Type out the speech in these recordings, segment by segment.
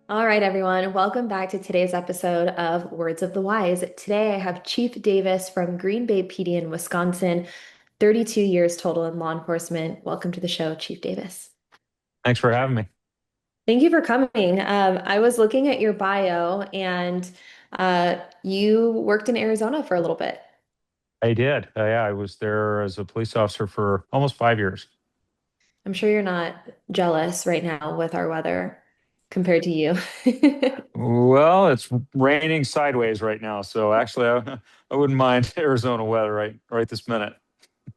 All right, everyone. Welcome back to today's episode of Words of the Wise. Today I have Chief Davis from Green Bay PD in Wisconsin, 32 years total in law enforcement. Welcome to the show, Chief Davis. Thanks for having me. Thank you for coming. I was looking at your bio and you worked in Arizona for a little bit. I did. Yeah, I was there as a police officer for almost 5 years. I'm sure you're not jealous right now with our weather compared to you. Well, it's raining sideways right now, so actually, I wouldn't mind Arizona weather right this minute.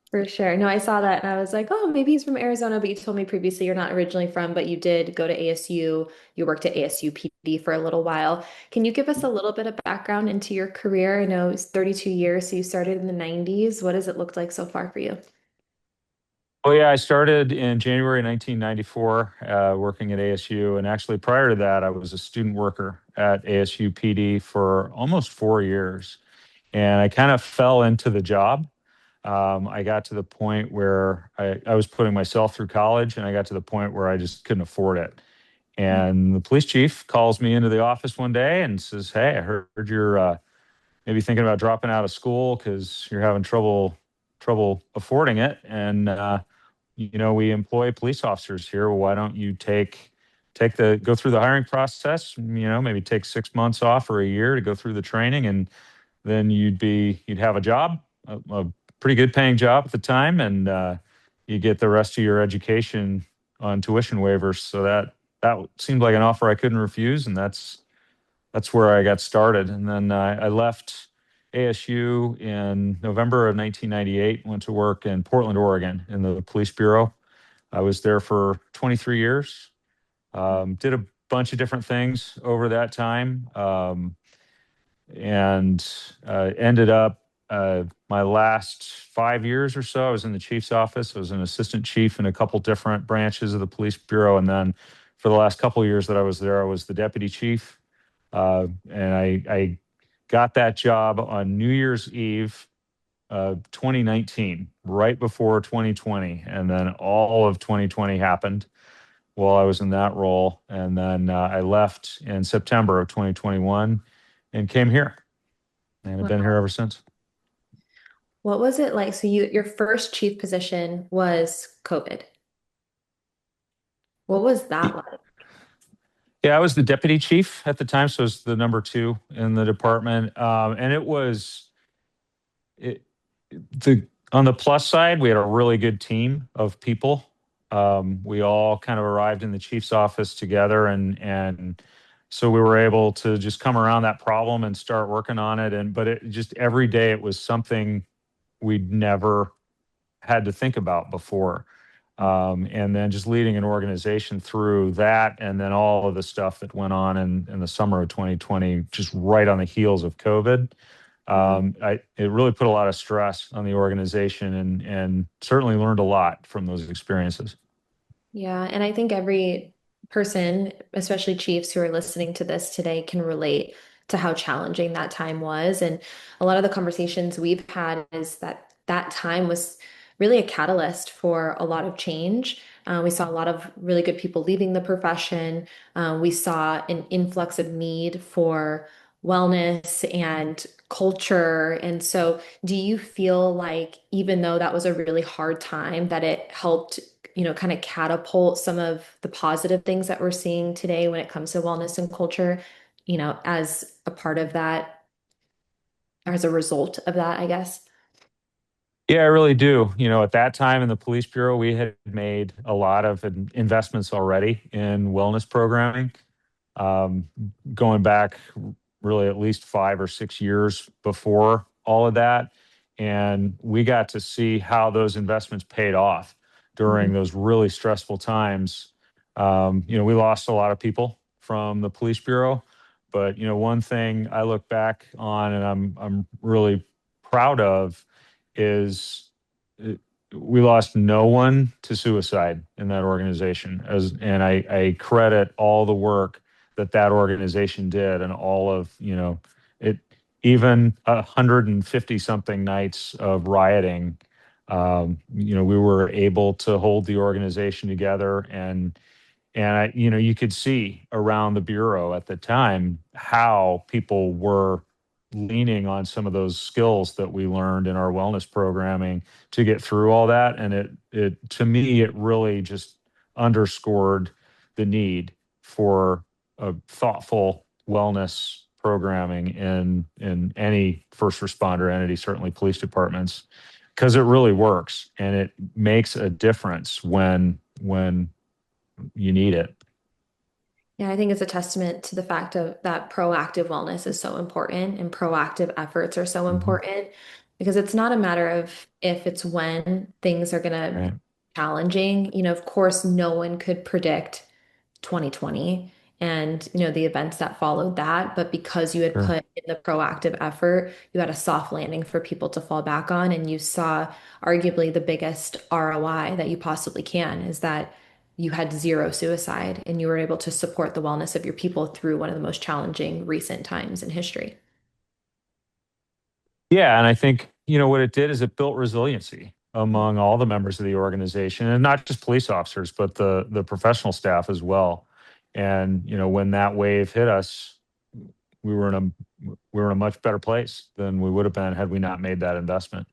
For sure. No, I saw that and I was like, oh, maybe he's from Arizona, but you told me previously you're not originally from, but you did go to ASU. You worked at ASU PD for a little while. Can you give us a little bit of background into your career? I know it's 32 years, so you started in the 90s. What has it looked like so far for you? Oh yeah, I started in January 1994, working at ASU, and actually prior to that, I was a student worker at ASU PD for almost 4 years, and I kind of fell into the job. I got to the point where I was putting myself through college, and I got to the point where I just couldn't afford it. And the police chief calls me into the office one day and says, "Hey, I heard you're maybe thinking about dropping out of school because you're having trouble affording it. And we employ police officers here. Well, why don't you take the go through the hiring process? Maybe take 6 months off or a year to go through the training, and then you'd have a job, a pretty good paying job at the time, and you get the rest of your education on tuition waivers. So that seemed like an offer I couldn't refuse, and that's where I got started. And then I left ASU in November of 1998, went to work in Portland, Oregon, in the police bureau. I was there for 23 years. Did a bunch of different things over that time. And ended up my last 5 years or so, I was in the chief's office. I was an assistant chief in a couple different branches of the police bureau, and then for the last couple of years that I was there, I was the deputy chief. And I got that job on New Year's Eve, 2019, right before 2020, and then all of 2020 happened while I was in that role, and then I left in September of 2021 and came here and I've been here Wow. ever since. What was it like? So your first chief position was COVID. What was that like? Yeah, I was the deputy chief at the time, so I was the number two in the department, and it the on the plus side, we had a really good team of people. We all kind of arrived in the chief's office together, and so we were able to just come around that problem and start working on it. And but it just every day it was something we'd never had to think about before. And then just leading an organization through that, and then all of the stuff that went on in the summer of 2020, just right on the heels of COVID. It really put a lot of stress on the organization, and certainly learned a lot from those experiences. Yeah, and I think every person, especially chiefs who are listening to this today, can relate to how challenging that time was. And a lot of the conversations we've had is that that time was really a catalyst for a lot of change. We saw a lot of really good people leaving the profession. We saw an influx of need for wellness and culture. And so, do you feel like even though that was a really hard time, that it helped kind of catapult some of the positive things that we're seeing today when it comes to wellness and culture, as a part of that, or as a result of that, I guess. Yeah, I really do. At that time in the police bureau, we had made a lot of investments already in wellness programming, um, going back really at least 5 or 6 years before all of that. And we got to see how those investments paid off during Mhm. those really stressful times. We lost a lot of people from the police bureau, but one thing I look back on and I'm really proud of is uh, we lost no one to suicide in that organization, and I credit all the work that organization did, and all of it, even 150 something nights of rioting. We were able to hold the organization together, And you could see around the bureau at the time how people were leaning on some of those skills that we learned in our wellness programming to get through all that. And it to me, it really just underscored the need for a thoughtful wellness programming in any first responder entity, certainly police departments, because it really works and it makes a difference when you need it. Yeah, I think it's a testament to the fact of that proactive wellness is so important and proactive efforts are so Mhm. important because it's not a matter of if, it's when things are going to be Right. challenging. Of course, no one could predict 2020 and the events that followed that, but because you had Sure. put in the proactive effort, you had a soft landing for people to fall back on, and you saw arguably the biggest ROI that you possibly can is that you had zero suicide and you were able to support the wellness of your people through one of the most challenging recent times in history. Yeah, and I think, what it did is it built resiliency among all the members of the organization, and not just police officers, but the professional staff as well. And, when that wave hit us, we were in a we were in a much better place than we would have been had we not made that investment.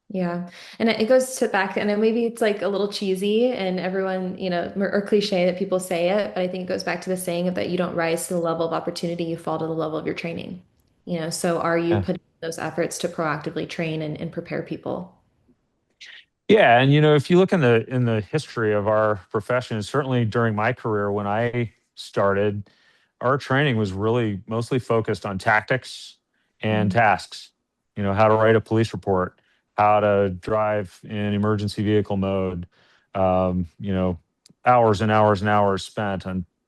Yeah. And it goes to back, and then maybe it's like a little cheesy and everyone, or cliche that people say it, but I think it goes back to the saying of that you don't rise to the level of opportunity, you fall to the level of your training. So are you Yeah. putting those efforts to proactively train and prepare people? Yeah, and if you look in the history of our profession, certainly during my career when I started, our training was really mostly focused on tactics and Mhm. tasks. How to write a police report, how to drive in emergency vehicle mode. Um, you know, hours and hours and hours spent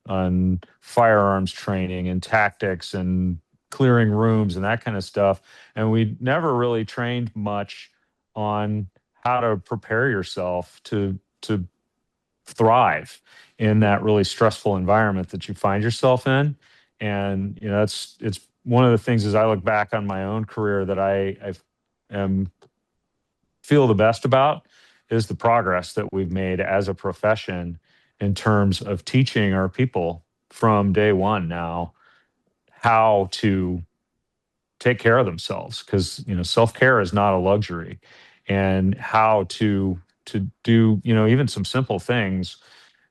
on firearms training and tactics and clearing rooms and that kind of stuff. And we never really trained much on how to prepare yourself to thrive in that really stressful environment that you find yourself in. And it's one of the things as I look back on my own career that I am feel the best about is the progress that we've made as a profession in terms of teaching our people from day one now how to take care of themselves, because self-care is not a luxury, and how to do even some simple things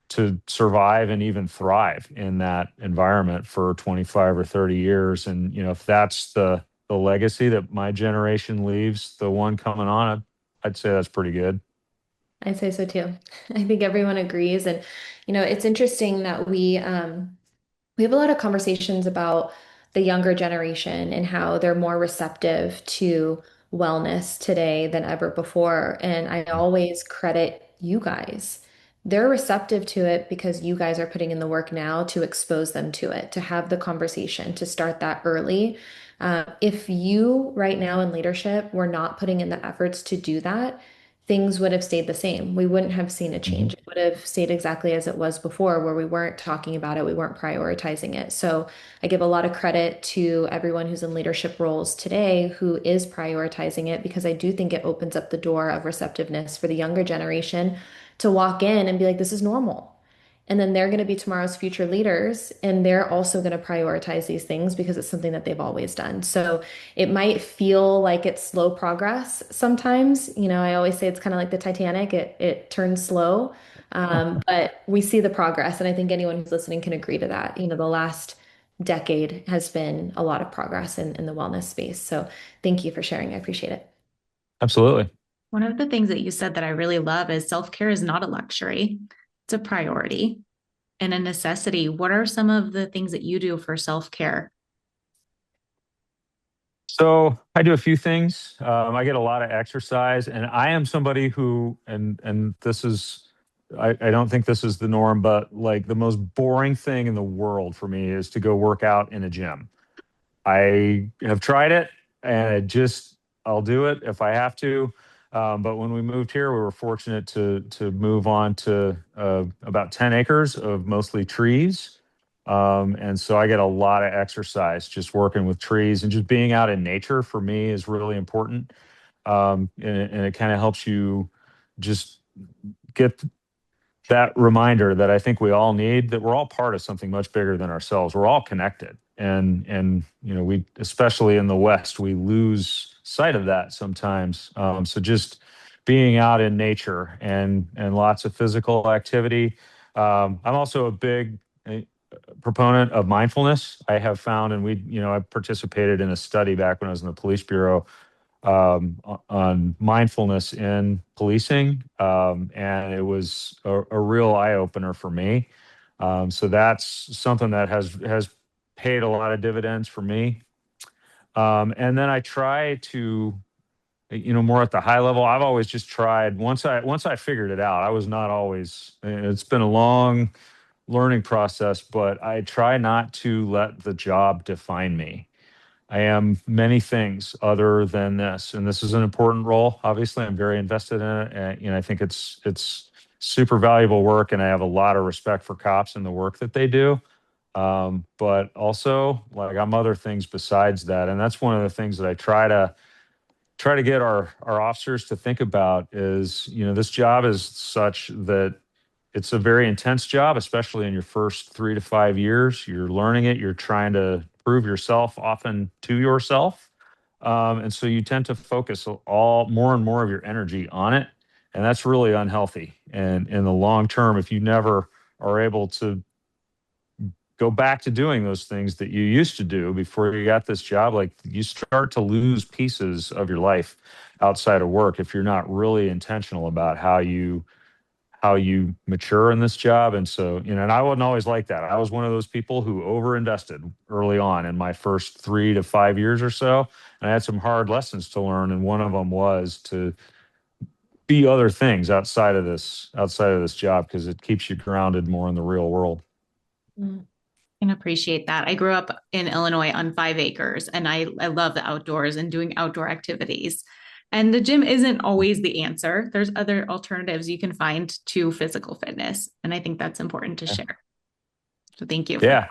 to survive and even thrive in that environment for 25 or 30 years. And if that's the legacy that my generation leaves the one coming on, I'd say that's pretty good. I'd say so too. I think everyone agrees. And, it's interesting that we have a lot of conversations about the younger generation and how they're more receptive to wellness today than ever before. And I always credit you guys. They're receptive to it because you guys are putting in the work now to expose them to it, to have the conversation, to start that early. If you right now in leadership were not putting in the efforts to do that, things would have stayed the same. We wouldn't have seen a Mhm. change. It would have stayed exactly as it was before, where we weren't talking about it, we weren't prioritizing it. So I give a lot of credit to everyone who's in leadership roles today who is prioritizing it, because I do think it opens up the door of receptiveness for the younger generation to walk in and be like, this is normal. And then they're going to be tomorrow's future leaders, and they're also going to prioritize these things because it's something that they've always done. So it might feel like it's slow progress sometimes. I always say it's kind of like the Titanic. It turns slow, but we see the progress, and I think anyone who's listening can agree to that. The last decade has been a lot of progress in the wellness space. So thank you for sharing. I appreciate it. Absolutely. One of the things that you said that I really love is self-care is not a luxury, it's a priority and a necessity. What are some of the things that you do for self-care? So I do a few things. I get a lot of exercise, and I am somebody who, and this is, I don't think this is the norm, but like the most boring thing in the world for me is to go work out in a gym. I have tried it, and I'll do it if I have to. But when we moved here, we were fortunate to move on to about 10 acres of mostly trees. And so I get a lot of exercise just working with trees, and just being out in nature for me is really important. And it kind of helps you just get that reminder that I think we all need, that we're all part of something much bigger than ourselves. We're all connected. And we, especially in the West, we lose sight of that sometimes. So just being out in nature and lots of physical activity. I'm also a big proponent of mindfulness. I have found, and I participated in a study back when I was in the police bureau on mindfulness in policing, and it was a real eye opener for me. So that's something that has paid a lot of dividends for me. And then I try to, more at the high level. I've always just tried. Once I figured it out, I was not always. It's been a long learning process, but I try not to let the job define me. I am many things other than this, and this is an important role. Obviously, I'm very invested in it, and I think it's super valuable work, and I have a lot of respect for cops and the work that they do. But also, like, I'm other things besides that, and that's one of the things that I try to get our officers to think about is, this job is such that it's a very intense job, especially in your first 3 to 5 years. You're learning it. You're trying to prove yourself, often to yourself, and so you tend to focus all more and more of your energy on it, and that's really unhealthy. And in the long term, if you never are able to go back to doing those things that you used to do before you got this job, like, you start to lose pieces of your life outside of work if you're not really intentional about how you mature in this job. And so, and I wasn't always like that. I was one of those people who overinvested early on in my first 3 to 5 years or so. And I had some hard lessons to learn. And one of them was to be other things outside of this job, because it keeps you grounded more in the real world. Mm. Can appreciate that. I grew up in Illinois on 5 acres, and I love the outdoors and doing outdoor activities. And the gym isn't always the answer. There's other alternatives you can find to physical fitness. And I think that's important to Yeah. share. So thank you for Yeah.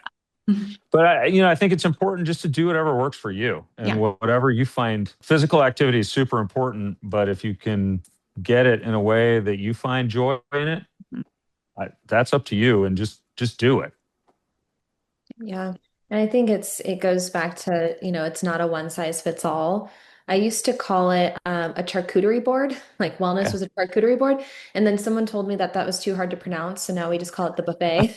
that. But I think it's important just to do whatever works for you, and Yeah. whatever you find. Physical activity is super important, but if you can get it in a way that you find joy in it, that's up to you, and just do it. Yeah. And I think it goes back to, it's not a one size fits all. I used to call it a charcuterie board, like wellness Yeah, was a charcuterie board. And then someone told me that that was too hard to pronounce. So now we just call it the buffet.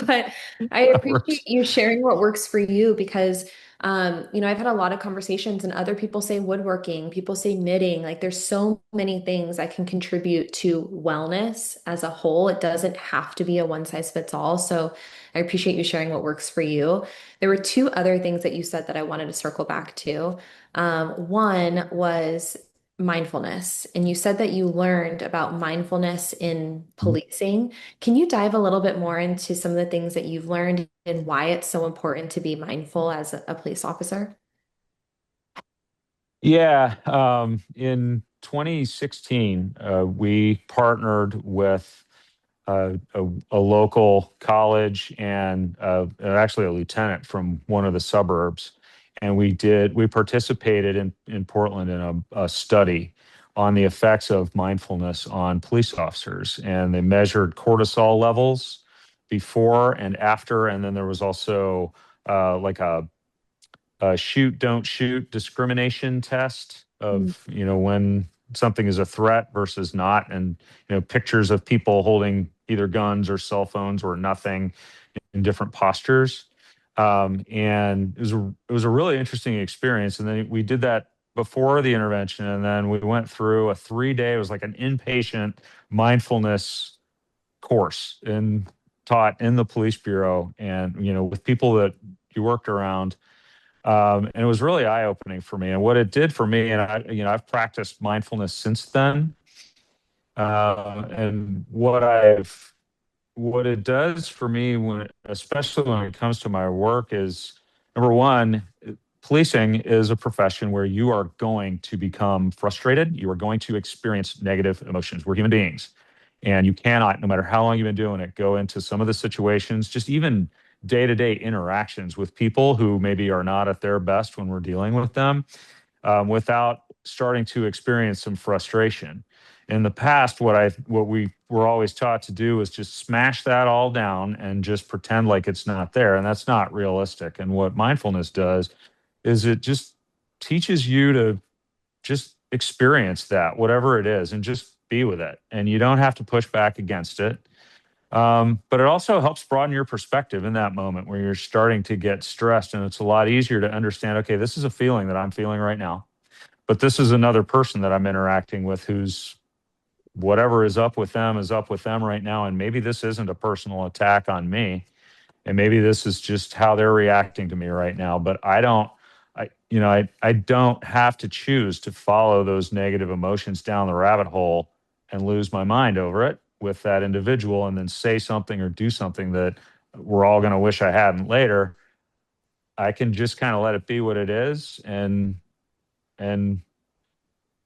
But I that appreciate works. you sharing what works for you because, I've had a lot of conversations and other people say woodworking, people say knitting. Like there's so many things that can contribute to wellness as a whole. It doesn't have to be a one size fits all. So I appreciate you sharing what works for you. There were two other things that you said that I wanted to circle back to. One was mindfulness, and you said that you learned about mindfulness in policing. Can you dive a little bit more into some of the things that you've learned and why it's so important to be mindful as a police officer? Yeah, in 2016, we partnered with a local college and actually a lieutenant from one of the suburbs. And we participated in Portland in a study on the effects of mindfulness on police officers. And they measured cortisol levels before and after. And then there was also like a shoot, don't shoot discrimination test Mm. of, when something is a threat versus not. And, pictures of people holding either guns or cell phones or nothing in different postures. And it was a really interesting experience. And then we did that before the intervention. And then we went through a 3 day, it was like an inpatient mindfulness course and taught in the police bureau and, with people that you worked around. And it was really eye opening for me. And what it did for me, and I've practiced mindfulness since then. And what it does for me, especially when it comes to my work, is number one, policing is a profession where you are going to become frustrated. You are going to experience negative emotions. We're human beings. And you cannot, no matter how long you've been doing it, go into some of the situations, just even day to day interactions with people who maybe are not at their best when we're dealing with them, without starting to experience some frustration. In the past, what we were always taught to do is just smash that all down and just pretend like it's not there, and that's not realistic. And what mindfulness does is it just teaches you to just experience that, whatever it is, and just be with it. And you don't have to push back against it. But it also helps broaden your perspective in that moment where you're starting to get stressed. And it's a lot easier to understand, okay, this is a feeling that I'm feeling right now, but this is another person that I'm interacting with who's whatever is up with them right now. And maybe this isn't a personal attack on me, and maybe this is just how they're reacting to me right now. But I don't have to choose to follow those negative emotions down the rabbit hole and lose my mind over it with that individual and then say something or do something that we're all going to wish I hadn't later. I can just kind of let it be what it is and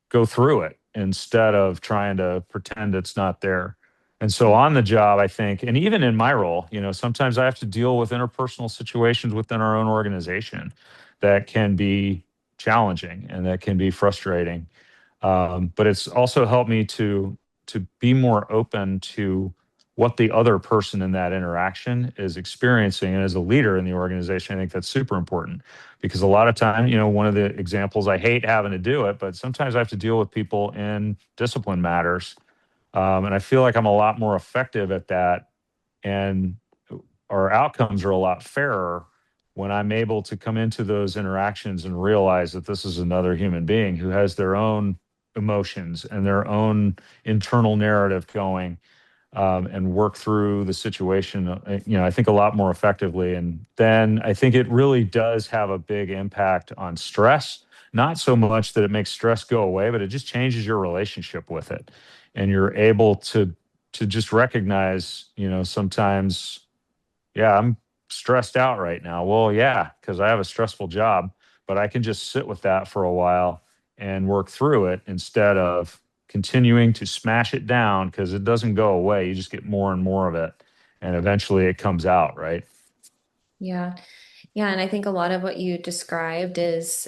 go through it instead of trying to pretend it's not there. And so on the job, I think, and even in my role, sometimes I have to deal with interpersonal situations within our own organization that can be challenging and that can be frustrating. But it's also helped me to be more open to what the other person in that interaction is experiencing. And as a leader in the organization, I think that's super important because a lot of time, one of the examples, I hate having to do it, but sometimes I have to deal with people in discipline matters. And I feel like I'm a lot more effective at that. And our outcomes are a lot fairer when I'm able to come into those interactions and realize that this is another human being who has their own emotions and their own internal narrative going, and work through the situation, I think a lot more effectively. And then I think it really does have a big impact on stress. Not so much that it makes stress go away, but it just changes your relationship with it. And you're able to just recognize, sometimes, yeah, I'm stressed out right now. Well, yeah, because I have a stressful job, but I can just sit with that for a while and work through it instead of continuing to smash it down because it doesn't go away. You just get more and more of it. And eventually it comes out, right? Yeah. Yeah, and I think a lot of what you described is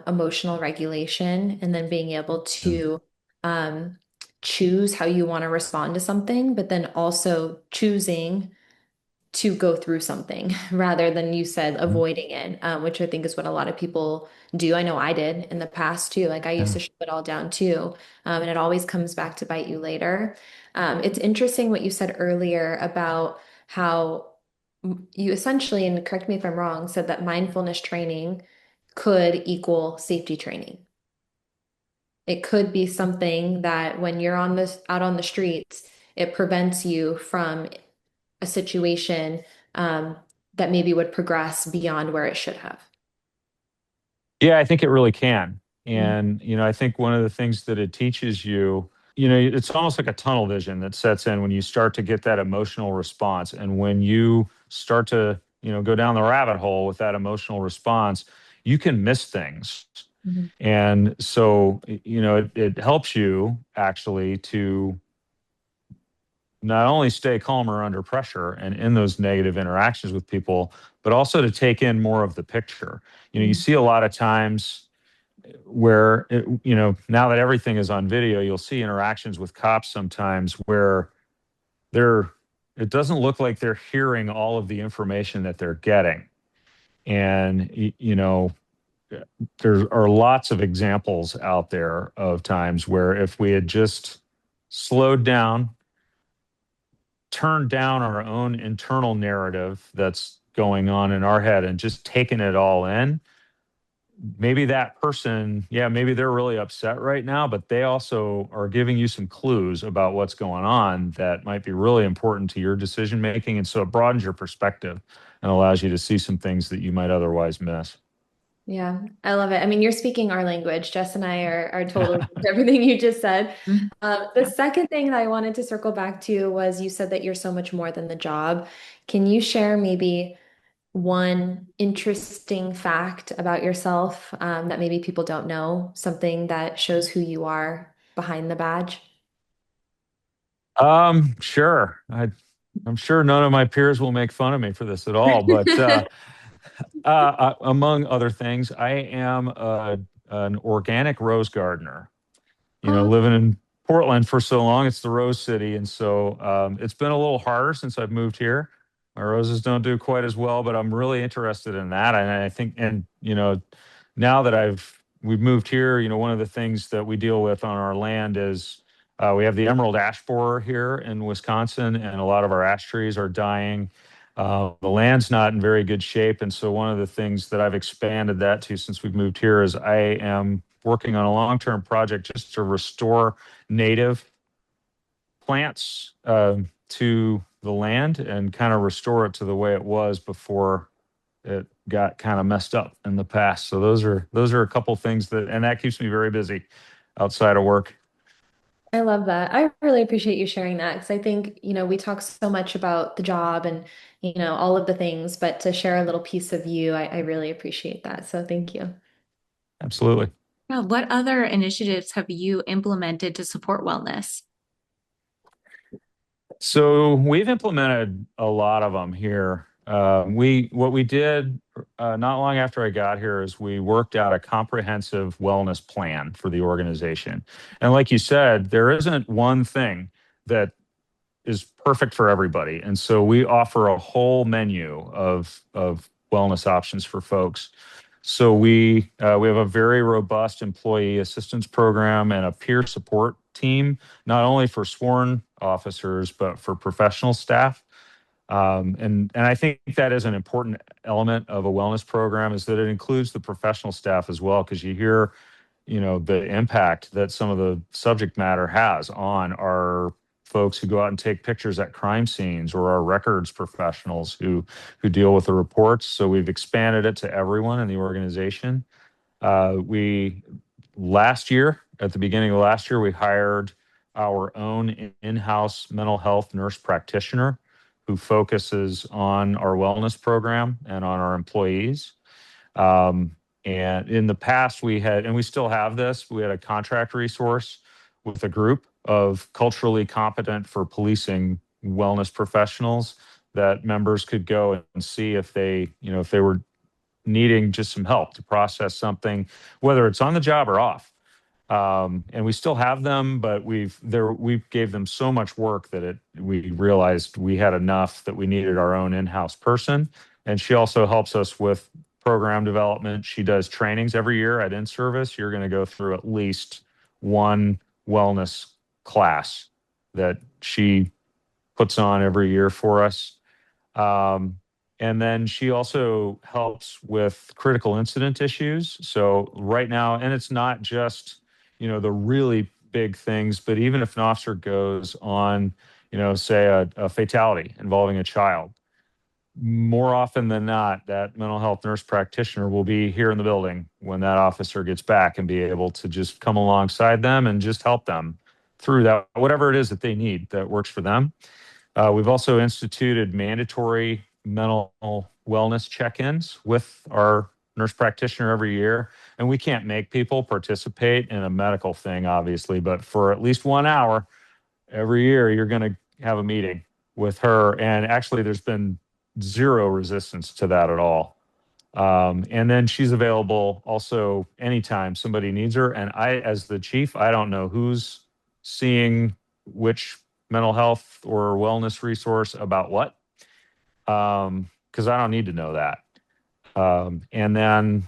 emotional regulation and then being able Yeah. to um, choose how you want to respond to something, but then also choosing to go through something rather than you said avoiding it, which I think is what a lot of people do. I know I did in the past too. Like I used Yeah. to shut it all down too, and it always comes back to bite you later. It's interesting what you said earlier about how you essentially, and correct me if I'm wrong, said that mindfulness training could equal safety training. It could be something that when you're on this out on the streets, it prevents you from a situation um, that maybe would progress beyond where it should have. Yeah, I think it really can. Mhm. And, I think one of the things that it teaches you, it's almost like a tunnel vision that sets in when you start to get that emotional response. And when you start to, go down the rabbit hole with that emotional response, you can miss things. Mhm. And so, it helps you actually to not only stay calmer under pressure and in those negative interactions with people, but also to take in more of the picture. You Mhm. see a lot of times where now that everything is on video, you'll see interactions with cops sometimes where they're it doesn't look like they're hearing all of the information that they're getting. And there are lots of examples out there of times where if we had just slowed down, turned down our own internal narrative that's going on in our head and just taken it all in, maybe that person, yeah, maybe they're really upset right now, but they also are giving you some clues about what's going on that might be really important to your decision making. And so it broadens your perspective and allows you to see some things that you might otherwise miss. Yeah, I love it. I mean, you're speaking our language. Jess and I are totally everything you just said. The Yeah. second thing that I wanted to circle back to was you said that you're so much more than the job. Can you share maybe one interesting fact about yourself that maybe people don't know, something that shows who you are behind the badge? Sure. I'm sure none of my peers will make fun of me for this at all, but among other things, I am an organic rose gardener. Oh, Living in Portland for so long. It's the Rose City, and so it's been a little harder since I've moved here. My roses don't do quite as well, but I'm really interested in that. And I think, and now that we've moved here, one of the things that we deal with on our land is we have the emerald ash borer here in Wisconsin, and a lot of our ash trees are dying. The land's not in very good shape, and so one of the things that I've expanded that to since we've moved here is I am working on a long-term project just to restore native plants to the land and kind of restore it to the way it was before it got kind of messed up in the past. So those are a couple things and that keeps me very busy outside of work. I love that. I really appreciate you sharing that because I think, we talk so much about the job and, all of the things, but to share a little piece of you, I really appreciate that. So thank you. Absolutely. Yeah, what other initiatives have you implemented to support wellness? So we've implemented a lot of them here. What we did not long after I got here is we worked out a comprehensive wellness plan for the organization. And like you said, there isn't one thing that is perfect for everybody. And so we offer a whole menu of wellness options for folks. So we have a very robust employee assistance program and a peer support team, not only for sworn officers but for professional staff. And I think that is an important element of a wellness program is that it includes the professional staff as well, because you hear the impact that some of the subject matter has on our folks who go out and take pictures at crime scenes, or our records professionals who deal with the reports. So we've expanded it to everyone in the organization. We last year, at the beginning of last year, we hired our own in-house mental health nurse practitioner who focuses on our wellness program and on our employees. And in the past, we had, and we still have this, we had a contract resource with a group of culturally competent for policing wellness professionals that members could go and see if they were needing just some help to process something, whether it's on the job or off. And we still have them, but we gave them so much work that we realized we had enough that we needed our own in-house person. And she also helps us with program development. She does trainings every year at in-service. You're going to go through at least one wellness class that she puts on every year for us. Um, and then she also helps with critical incident issues. So right now, and it's not just, the really big things, but even if an officer goes on, say a fatality involving a child, more often than not, that mental health nurse practitioner will be here in the building when that officer gets back and be able to just come alongside them and just help them through that, whatever it is that they need that works for them. We've also instituted mandatory mental wellness check-ins with our nurse practitioner every year. And we can't make people participate in a medical thing, obviously, but for at least 1 hour every year, you're going to have a meeting with her. And actually, there's been zero resistance to that at all. And then she's available also anytime somebody needs her. And as the chief, I don't know who's seeing which mental health or wellness resource about what, because I don't need to know that. And then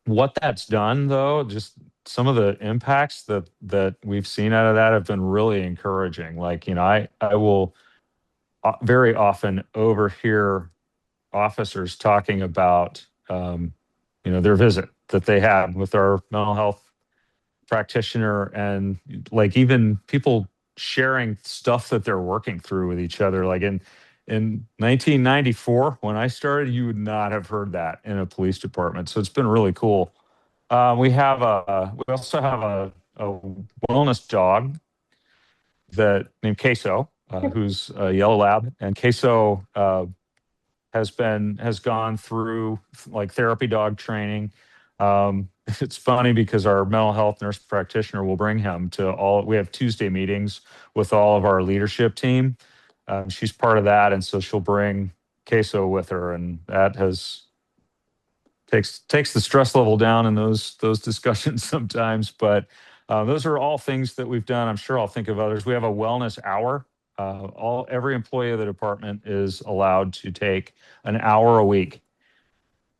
what that's done, though, just some of the impacts that we've seen out of that have been really encouraging. Like, I will very often overhear officers talking about, their visit that they had with our mental health practitioner, and like even people sharing stuff that they're working through with each other. Like in 1994, when I started, you would not have heard that in a police department. So it's been really cool. We also have a wellness dog that named Queso, who's a yellow lab, and Queso has gone through like therapy dog training. It's funny because our mental health nurse practitioner will bring him to we have Tuesday meetings with all of our leadership team. She's part of that, and so she'll bring Queso with her, and that takes the stress level down in those discussions sometimes. But Those are all things that we've done. I'm sure I'll think of others. We have a wellness hour. Every employee of the department is allowed to take an hour a week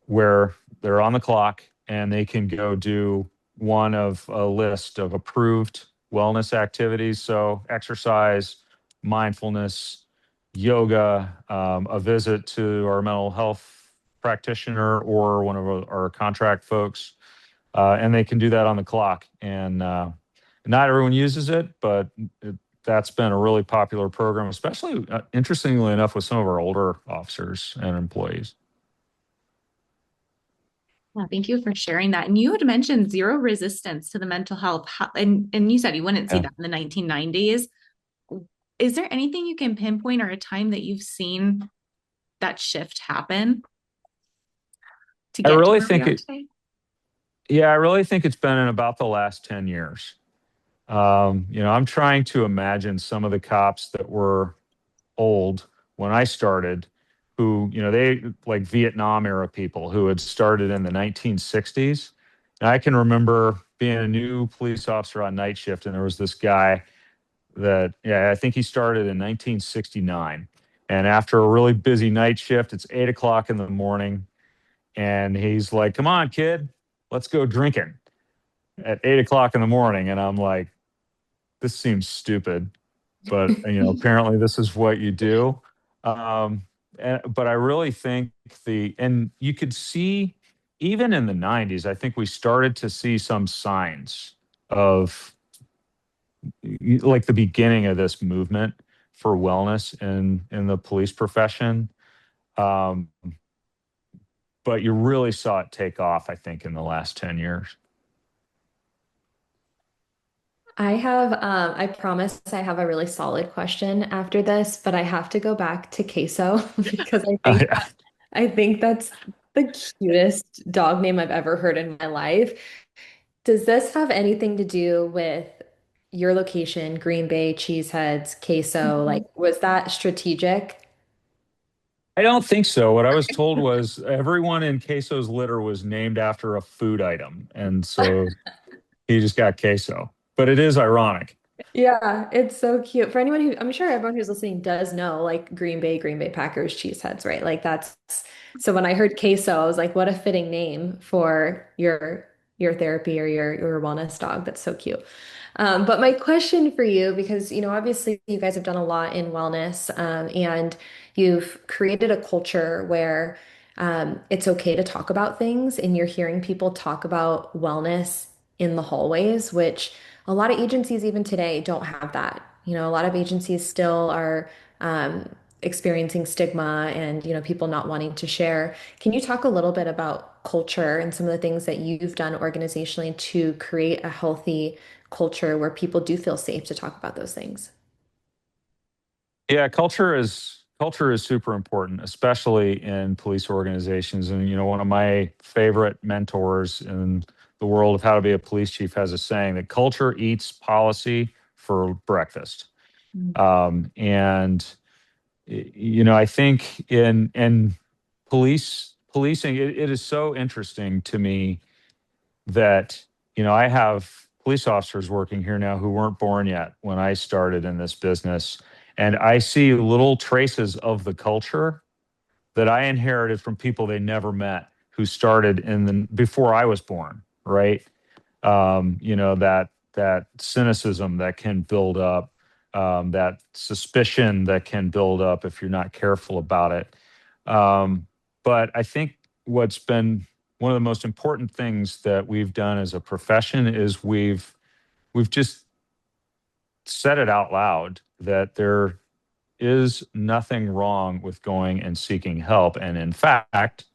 where they're on the clock and they can go do one of a list of approved wellness activities. So exercise, mindfulness, yoga, a visit to our mental health practitioner or one of our contract folks, and they can do that on the clock. And not everyone uses it, but that's been a really popular program, especially interestingly enough with some of our older officers and employees. Yeah, thank you for sharing that. And you had mentioned zero resistance to the mental health, and you said you wouldn't see Yeah. that in the 1990s. Is there anything you can pinpoint or a time that you've seen that shift happen to I get to really where we think are it, today? yeah, I really think it's been in about the last 10 years. I'm trying to imagine some of the cops that were old when I started, who, they like Vietnam era people who had started in the 1960s. And I can remember being a new police officer on night shift, and there was this guy that, yeah, I think he started in 1969. And after a really busy night shift, it's 8 o'clock in the morning, and he's like, "Come on, kid, let's go drinking at 8 o'clock in the morning." And I'm like, this seems stupid, but apparently this is what you do. But I really think and you could see even in the 90s, I think we started to see some signs of like the beginning of this movement for wellness in the police profession. Um, but you really saw it take off, I think, in the last 10 years. I promise I have a really solid question after this, but I have to go back to queso because Yeah. I think that's the cutest dog name I've ever heard in my life. Does this have anything to do with your location, Green Bay, Cheeseheads, queso? Like, was that strategic? I don't think so. What I was told was everyone in Queso's litter was named after a food item. And so he just got queso. But it is ironic. Yeah, it's so cute. For anyone who, I'm sure everyone who's listening does know, like Green Bay Packers, Cheeseheads, right? Like that's so when I heard queso, I was like, what a fitting name for your therapy or your wellness dog. That's so cute. But my question for you, because obviously you guys have done a lot in wellness, and you've created a culture where it's okay to talk about things, and you're hearing people talk about wellness in the hallways, which a lot of agencies even today don't have that. A lot of agencies still are um, experiencing stigma and people not wanting to share. Can you talk a little bit about culture and some of the things that you've done organizationally to create a healthy culture where people do feel safe to talk about those things? Yeah, culture is super important, especially in police organizations. And one of my favorite mentors in the world of how to be a police chief has a saying that culture eats policy for breakfast. And I think in policing, it is so interesting to me that I have police officers working here now who weren't born yet when I started in this business, and I see little traces of the culture that I inherited from people they never met who started in the before I was born, right? That cynicism that can build up, that suspicion that can build up if you're not careful about it. But I think what's been one of the most important things that we've done as a profession is we've just said it out loud that there is nothing wrong with going and seeking help. And in fact,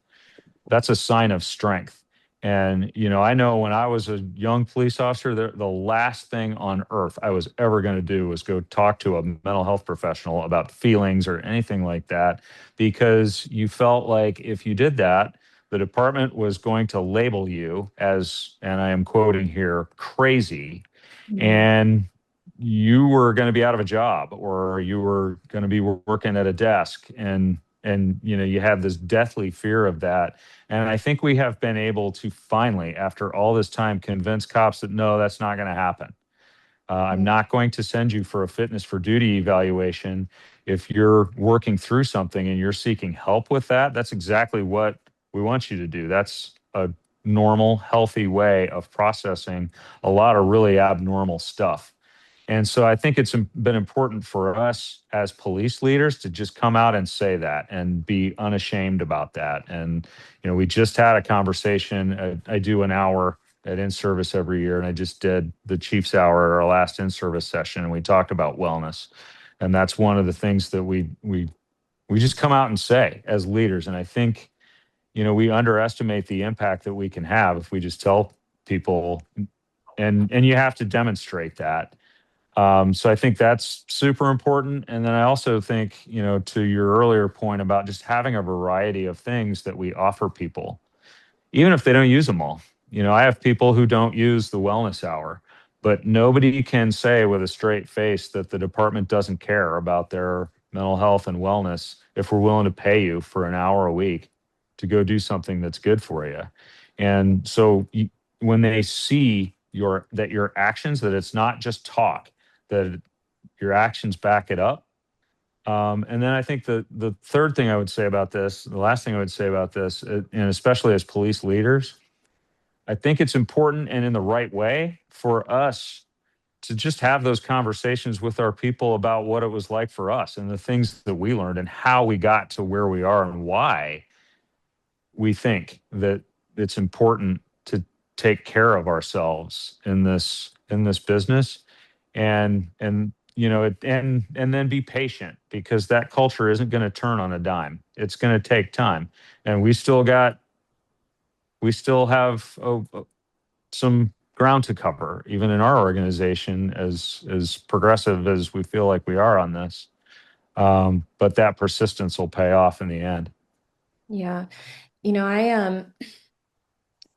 that's a sign of strength. And, I know when I was a young police officer, the last thing on earth I was ever going to do was go talk to a mental health professional about feelings or anything like that, because you felt like if you did that, the department was going to label you as, and I am quoting here, crazy, Mm. and you were going to be out of a job or you were going to be working at a desk. And and you have this deathly fear of that. And I think we have been able to finally, after all this time, convince cops that no, that's not going to happen. I'm not going to send you for a fitness for duty evaluation. If you're working through something and you're seeking help with that, that's exactly what we want you to do. That's a normal, healthy way of processing a lot of really abnormal stuff. And so I think it's been important for us as police leaders to just come out and say that and be unashamed about that. And, we just had a conversation. I do an hour at in-service every year, and I just did the Chiefs Hour at our last in-service session, and we talked about wellness. And that's one of the things that we just come out and say as leaders. And I think, we underestimate the impact that we can have if we just tell people, and you have to demonstrate that. So I think that's super important. And then I also think, to your earlier point about just having a variety of things that we offer people, even if they don't use them all. I have people who don't use the wellness hour, but nobody can say with a straight face that the department doesn't care about their mental health and wellness if we're willing to pay you for an hour a week to go do something that's good for you. And so when they see your actions, that it's not just talk, that your actions back it up. And then I think the third thing I would say about this, the last thing I would say about this, and especially as police leaders, I think it's important and in the right way for us to just have those conversations with our people about what it was like for us and the things that we learned and how we got to where we are and why we think that it's important to take care of ourselves in this business. And then be patient, because that culture isn't going to turn on a dime. It's going to take time, and we still have some ground to cover, even in our organization, as progressive as we feel like we are on this. But that persistence will pay off in the end. Yeah.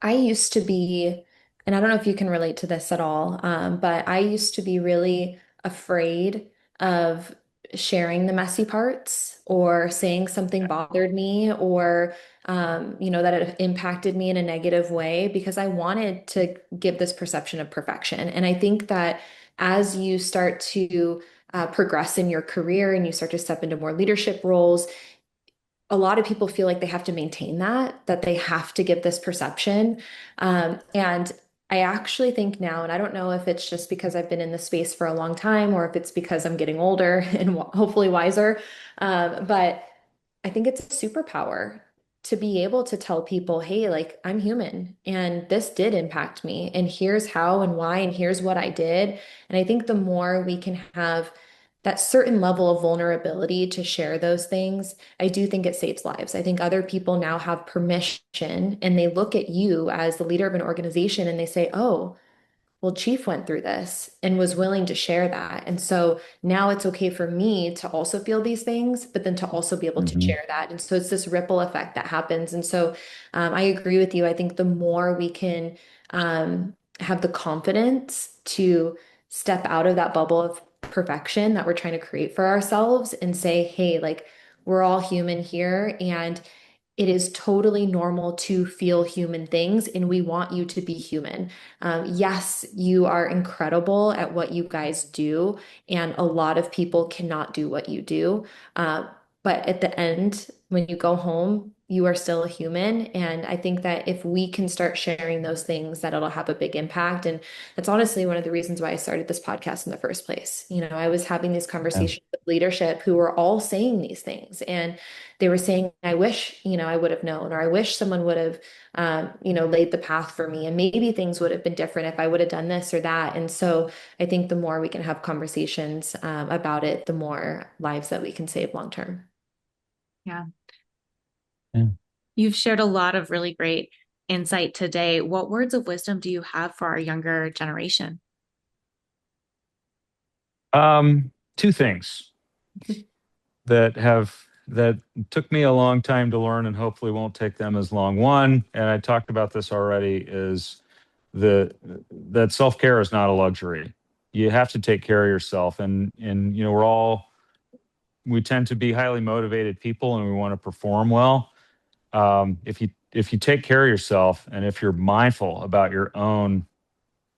I used to be, and I don't know if you can relate to this at all, but I used to be really afraid of sharing the messy parts or saying something bothered me or, that it impacted me in a negative way because I wanted to give this perception of perfection. And I think that as you start to progress in your career and you start to step into more leadership roles, a lot of people feel like they have to maintain that they have to give this perception. And I actually think now, and I don't know if it's just because I've been in the space for a long time or if it's because I'm getting older and hopefully wiser, but I think it's a superpower to be able to tell people, hey, like I'm human and this did impact me, and here's how and why, and here's what I did. And I think the more we can have that certain level of vulnerability to share those things, I do think it saves lives. I think other people now have permission and they look at you as the leader of an organization and they say, oh, well, Chief went through this and was willing to share that. And so now it's okay for me to also feel these things, but then to also be able to Hmm. share that. And so it's this ripple effect that happens. And so I agree with you. I think the more we can have the confidence to step out of that bubble of perfection that we're trying to create for ourselves and say, hey, like we're all human here. And it is totally normal to feel human things, and we want you to be human. Yes, you are incredible at what you guys do, and a lot of people cannot do what you do. But at the end, when you go home, you are still a human. And I think that if we can start sharing those things, that it'll have a big impact. And that's honestly one of the reasons why I started this podcast in the first place. I was having these Yeah. conversations with leadership who were all saying these things. And they were saying, I wish, I would have known, or I wish someone would have, laid the path for me. And maybe things would have been different if I would have done this or that. And so I think the more we can have conversations about it, the more lives that we can save long term. Yeah. Yeah. You've shared a lot of really great insight today. What words of wisdom do you have for our younger generation? Two things that took me a long time to learn and hopefully won't take them as long. One, and I talked about this already, is the that self-care is not a luxury. You have to take care of yourself, and we tend to be highly motivated people and we want to perform well. If you take care of yourself and if you're mindful about your own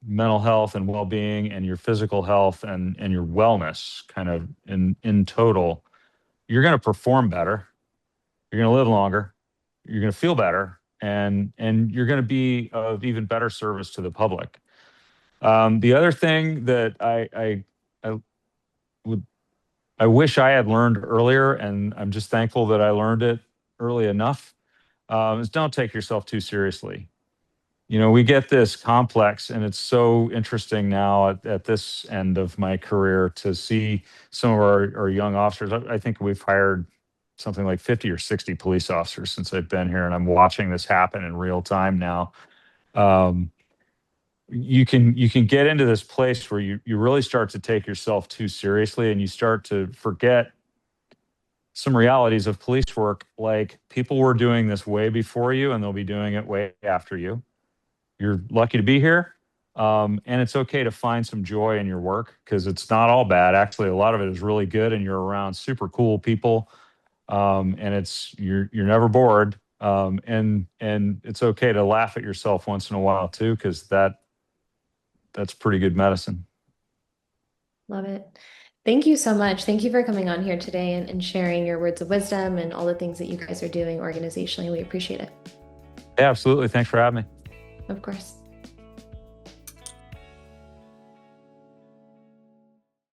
mental health and well-being and your physical health and your wellness kind of in total, you're going to perform better. You're going to live longer. You're going to feel better, and you're going to be of even better service to the public. The other thing that I would I wish I had learned earlier, and I'm just thankful that I learned it early enough, is don't take yourself too seriously. You know, we get this complex, and it's so interesting now at this end of my career to see some of our young officers. I think we've hired something like 50 or 60 police officers since I've been here, and I'm watching this happen in real time now. Um, you can get into this place where you really start to take yourself too seriously, and you start to forget some realities of police work, like people were doing this way before you, and they'll be doing it way after you. You're lucky to be here. And it's okay to find some joy in your work because it's not all bad. Actually, a lot of it is really good, and you're around super cool people. And you're never bored. And it's okay to laugh at yourself once in a while too, because that's pretty good medicine. Love it. Thank you so much. Thank you for coming on here today and sharing your words of wisdom and all the things that you guys are doing organizationally. We appreciate it. Yeah, absolutely. Thanks for having me. Of course.